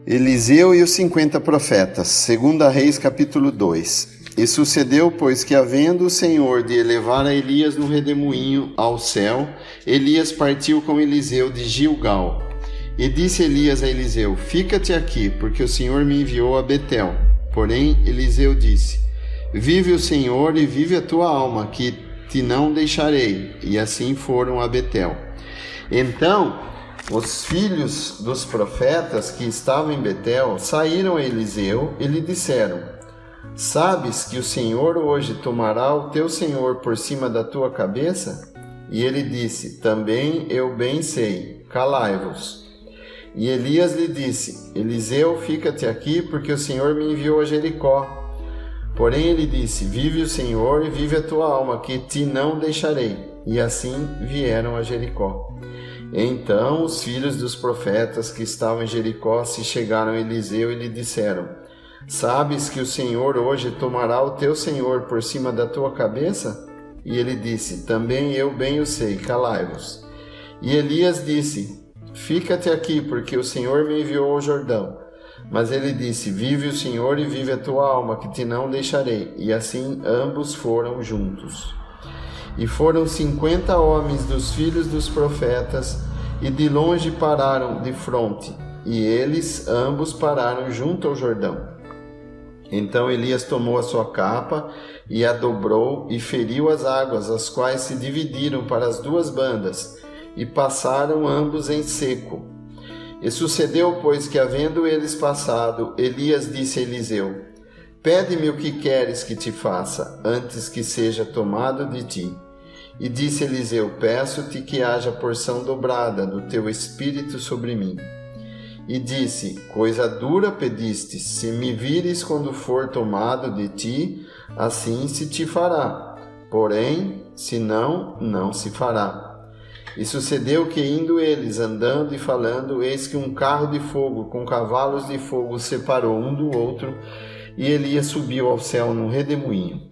Eliseu e os 50 profetas, 2 Reis capítulo 2. E sucedeu, pois, que havendo o Senhor de elevar a Elias no redemoinho ao céu, Elias partiu com Eliseu de Gilgal. E disse Elias a Eliseu: fica-te aqui, porque o Senhor me enviou a Betel. Porém, Eliseu disse: vive o Senhor e vive a tua alma, que te não deixarei. E assim foram a Betel. Então, os filhos dos profetas que estavam em Betel saíram a Eliseu e lhe disseram: sabes que o Senhor hoje tomará o teu senhor por cima da tua cabeça? E ele disse: também eu bem sei, calai-vos. E Elias lhe disse: Eliseu, fica-te aqui, porque o Senhor me enviou a Jericó. Porém ele disse: vive o Senhor e vive a tua alma, que te não deixarei. E assim vieram a Jericó. Então os filhos dos profetas que estavam em Jericó se chegaram a Eliseu e lhe disseram: sabes que o Senhor hoje tomará o teu senhor por cima da tua cabeça? E ele disse: também eu bem o sei, calai-vos. E Elias disse: fica-te aqui, porque o Senhor me enviou ao Jordão. Mas ele disse: vive o Senhor e vive a tua alma, que te não deixarei. E assim ambos foram juntos. E foram 50 homens dos filhos dos profetas, e de longe pararam de fronte, e eles ambos pararam junto ao Jordão. Então Elias tomou a sua capa e a dobrou e feriu as águas, as quais se dividiram para as duas bandas, e passaram ambos em seco. E sucedeu, pois, que havendo eles passado, Elias disse a Eliseu: pede-me o que queres que te faça, antes que seja tomado de ti. E disse Eliseu: peço-te que haja porção dobrada do teu espírito sobre mim. E disse: coisa dura pedistes, se me vires quando for tomado de ti, assim se te fará. Porém, se não, não se fará. E sucedeu que, indo eles, andando e falando, eis que um carro de fogo com cavalos de fogo separou um do outro, e Elias subiu ao céu num redemoinho.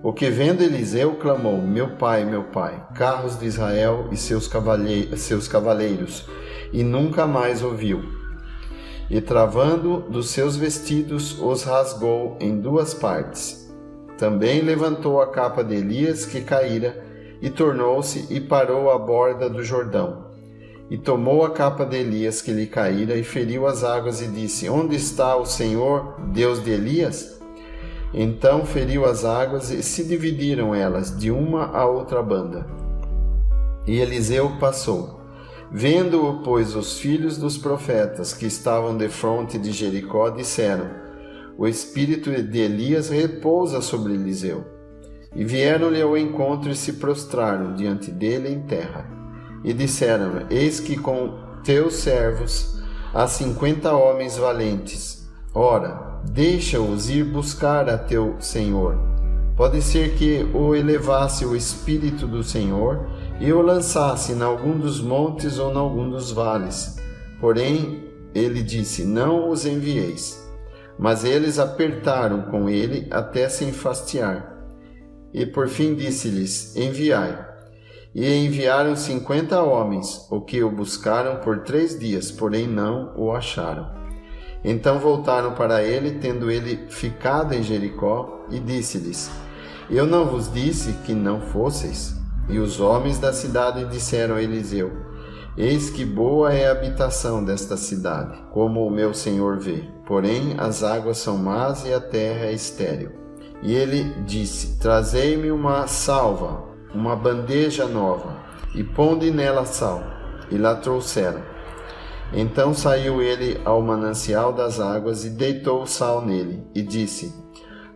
O que vendo Eliseu clamou: meu pai, carros de Israel e seus cavaleiros, e nunca mais ouviu. E travando dos seus vestidos, os rasgou em duas partes. Também levantou a capa de Elias que caíra, e tornou-se e parou à borda do Jordão. E tomou a capa de Elias que lhe caíra, e feriu as águas, e disse: onde está o Senhor, Deus de Elias? Então feriu as águas, e se dividiram elas de uma a outra banda. E Eliseu passou. Vendo-o, pois, os filhos dos profetas que estavam defronte de Jericó disseram: o espírito de Elias repousa sobre Eliseu. E vieram-lhe ao encontro e se prostraram diante dele em terra. E disseram: eis que com teus servos há 50 homens valentes. Ora, deixa-os ir buscar a teu senhor. Pode ser que o elevasse o espírito do Senhor e o lançasse em algum dos montes ou em algum dos vales. Porém, ele disse: não os envieis. Mas eles apertaram com ele até se enfastiar. E por fim disse-lhes: enviai. E enviaram 50 homens, o que o buscaram por 3 dias, porém não o acharam. Então voltaram para ele, tendo ele ficado em Jericó, e disse-lhes: eu não vos disse que não fosseis? E os homens da cidade disseram a Eliseu: eis que boa é a habitação desta cidade, como o meu senhor vê. Porém as águas são más e a terra é estéril. E ele disse: trazei-me uma salva, uma bandeja nova, e ponde nela sal. E lá trouxeram. Então saiu ele ao manancial das águas e deitou o sal nele, e disse: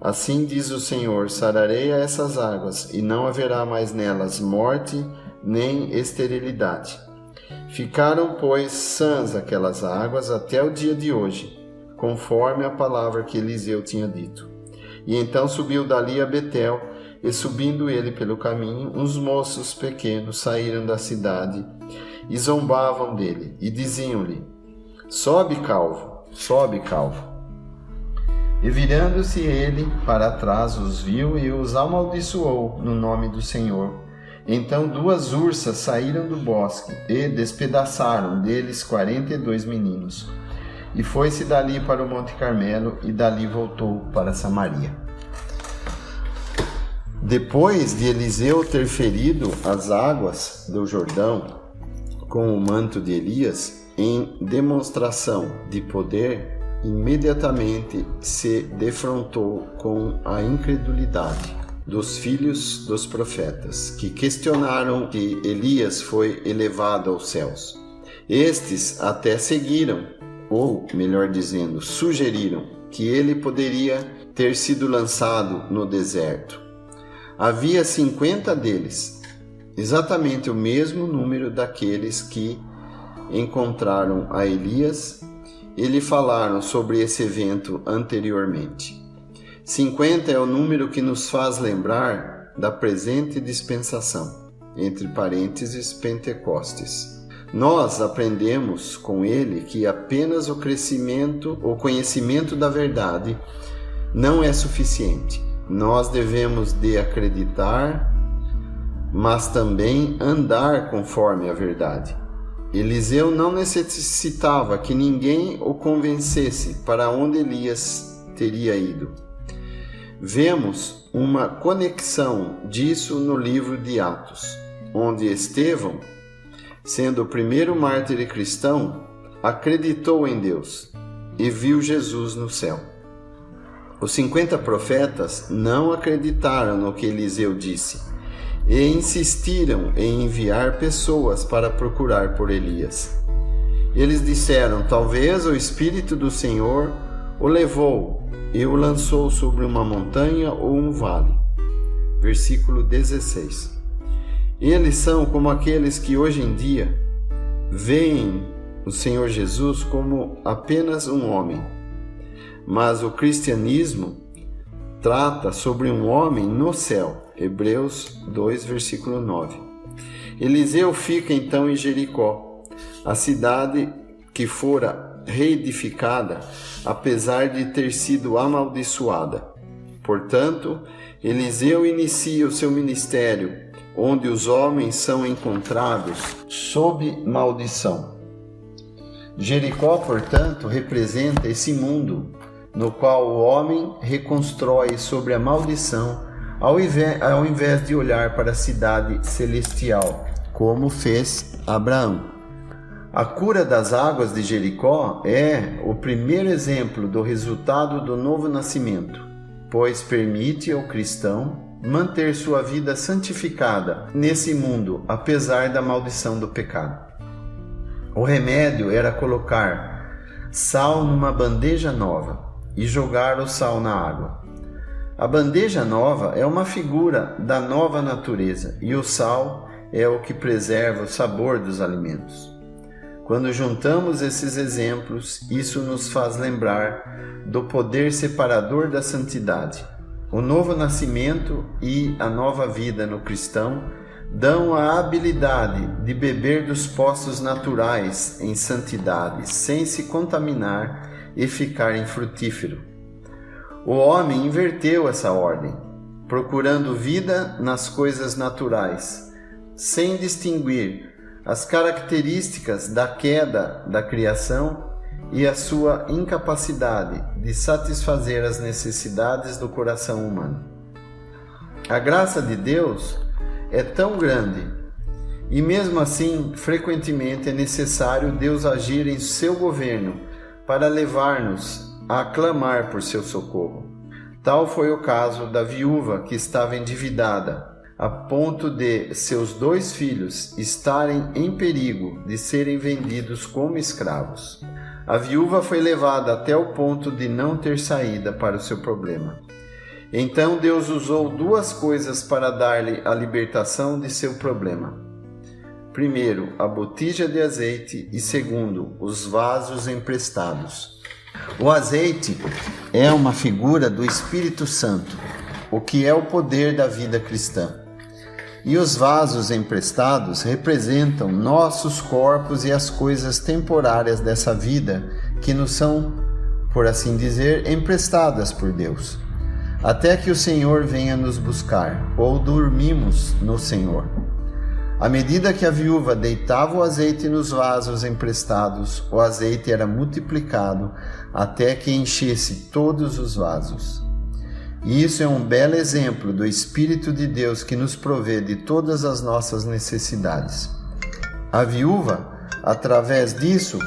assim diz o Senhor: sararei a essas águas, e não haverá mais nelas morte nem esterilidade. Ficaram, pois, sãs aquelas águas até o dia de hoje, conforme a palavra que Eliseu tinha dito. E então subiu dali a Betel, e subindo ele pelo caminho, uns moços pequenos saíram da cidade e zombavam dele, e diziam-lhe: sobe, calvo, sobe, calvo. E virando-se ele para trás os viu e os amaldiçoou no nome do Senhor. Então 2 ursas saíram do bosque e despedaçaram deles 42 meninos. e foi-se dali para o Monte Carmelo e dali voltou para Samaria. Depois de Eliseu ter ferido as águas do Jordão com o manto de Elias, em demonstração de poder, imediatamente se defrontou com a incredulidade dos filhos dos profetas, que questionaram que Elias foi elevado aos céus. Estes até seguiram, ou melhor dizendo, sugeriram que ele poderia ter sido lançado no deserto. Havia 50 deles, exatamente o mesmo número daqueles que encontraram a Elias e lhe falaram sobre esse evento anteriormente. 50 é o número que nos faz lembrar da presente dispensação, entre parênteses, Pentecostes. Nós aprendemos com ele que apenas o conhecimento da verdade não é suficiente. Nós devemos de acreditar, mas também andar conforme a verdade. Eliseu não necessitava que ninguém o convencesse para onde Elias teria ido. Vemos uma conexão disso no livro de Atos, onde Estevão, sendo o primeiro mártir cristão, acreditou em Deus e viu Jesus no céu. Os 50 profetas não acreditaram no que Eliseu disse e insistiram em enviar pessoas para procurar por Elias. Eles disseram: talvez o Espírito do Senhor o levou e o lançou sobre uma montanha ou um vale. Versículo 16. Eles são como aqueles que hoje em dia veem o Senhor Jesus como apenas um homem. Mas o cristianismo trata sobre um homem no céu. Hebreus 2, versículo 9. Eliseu fica então em Jericó, a cidade que fora reedificada, apesar de ter sido amaldiçoada. Portanto, Eliseu inicia o seu ministério, onde os homens são encontrados sob maldição. Jericó, portanto, representa esse mundo no qual o homem reconstrói sobre a maldição, ao invés de olhar para a cidade celestial, como fez Abraão. A cura das águas de Jericó é o primeiro exemplo do resultado do novo nascimento, pois permite ao cristão manter sua vida santificada nesse mundo, apesar da maldição do pecado. O remédio era colocar sal numa bandeja nova e jogar o sal na água. A bandeja nova é uma figura da nova natureza e o sal é o que preserva o sabor dos alimentos. Quando juntamos esses exemplos, isso nos faz lembrar do poder separador da santidade. O novo nascimento e a nova vida no cristão dão a habilidade de beber dos poços naturais em santidade, sem se contaminar e ficar infrutífero. O homem inverteu essa ordem, procurando vida nas coisas naturais, sem distinguir as características da queda da criação e a sua incapacidade de satisfazer as necessidades do coração humano. A graça de Deus é tão grande e, mesmo assim, frequentemente é necessário Deus agir em seu governo para levar-nos a clamar por seu socorro. Tal foi o caso da viúva que estava endividada, a ponto de seus 2 filhos estarem em perigo de serem vendidos como escravos. A viúva foi levada até o ponto de não ter saída para o seu problema. Então Deus usou 2 coisas para dar-lhe a libertação de seu problema. Primeiro, a botija de azeite e segundo, os vasos emprestados. O azeite é uma figura do Espírito Santo, o que é o poder da vida cristã. E os vasos emprestados representam nossos corpos e as coisas temporárias dessa vida que nos são, por assim dizer, emprestadas por Deus, até que o Senhor venha nos buscar, ou dormimos no Senhor. À medida que a viúva deitava o azeite nos vasos emprestados, o azeite era multiplicado até que enchesse todos os vasos. E isso é um belo exemplo do Espírito de Deus que nos provê de todas as nossas necessidades. A viúva, através disso,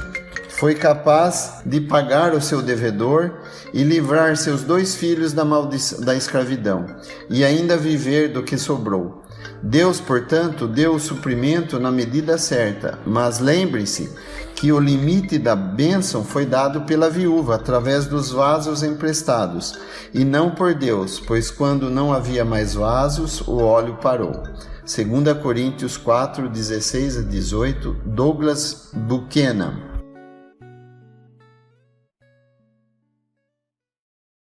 foi capaz de pagar o seu devedor e livrar seus 2 filhos da escravidão, e ainda viver do que sobrou. Deus, portanto, deu o suprimento na medida certa, mas lembre-se que o limite da bênção foi dado pela viúva através dos vasos emprestados, e não por Deus, pois quando não havia mais vasos, o óleo parou. 2 Coríntios 4, 16 a 18, Douglas Buchanan.